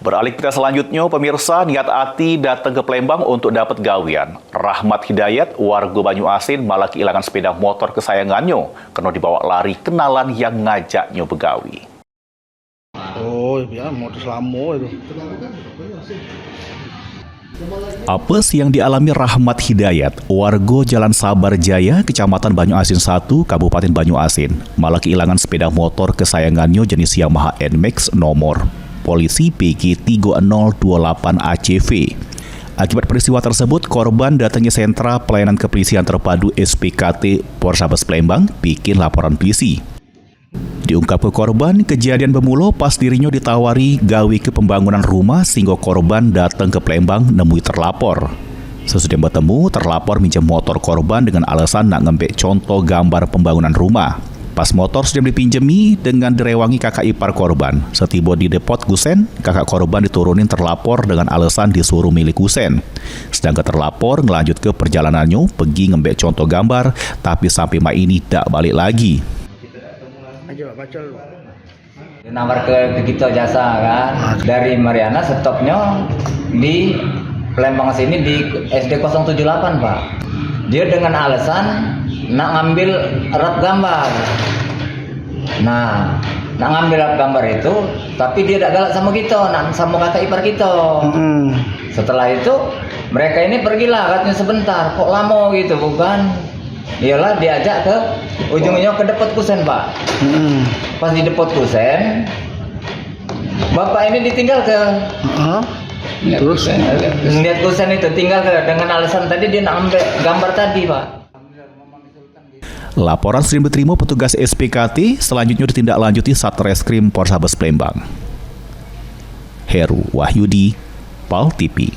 Beralih kita selanjutnya, pemirsa, niat Ati datang ke Palembang untuk dapat gawian. Rahmat Hidayat, warga Banyu Asin, malah kehilangan sepeda motor kesayangannya karena dibawa lari kenalan yang ngajaknya begawi. Oh, ya motor selamo itu. Apa sih yang dialami Rahmat Hidayat, warga Jalan Sabar Jaya, Kecamatan Banyu Asin 1, Kabupaten Banyu Asin, malah kehilangan sepeda motor kesayangannya jenis Yamaha NMAX nomor polisi PG 3028 ACV. Akibat peristiwa tersebut, korban datangi sentra pelayanan kepolisian terpadu SPKT Polrestabes Palembang bikin laporan polisi. Diungkap ke korban, kejadian bermula pas dirinya ditawari gawe ke pembangunan rumah sehingga korban datang ke Palembang nemui terlapor. Sesudah bertemu, terlapor minjem motor korban dengan alasan nak ngembek contoh gambar pembangunan rumah. Pas motor sudah dipinjemi dengan direwangi kakak ipar korban. Setiba di depot Kusen, kakak korban diturunin terlapor dengan alasan disuruh milik Kusen. Sedangkan terlapor ngelanjut ke perjalanannya, pergi ngembek contoh gambar, tapi sampai mak ini tak balik lagi. Nawar ke kita jasa kan, dari Mariana stopnya di Palembang sini di SD 078 Pak. Dia dengan alasan nak ngambil erat gambar. Nah, nak ngambil erat gambar itu, tapi dia tak galak sama kita, nak sama kakak ipar kita. Setelah itu mereka ini pergilah katanya sebentar, kok lama gitu bukan? Iyalah diajak ke ujungnya ke depot Kusen Pak. Pas di depot Kusen, bapak ini ditinggal ke. Terus lihat Kusen itu tinggal ke dengan alasan tadi dia nak ambil gambar tadi Pak. Laporan sering diterima petugas SPKT, selanjutnya ditindaklanjuti Satreskrim Polrestabes Palembang. Heru Wahyudi, PAL TV.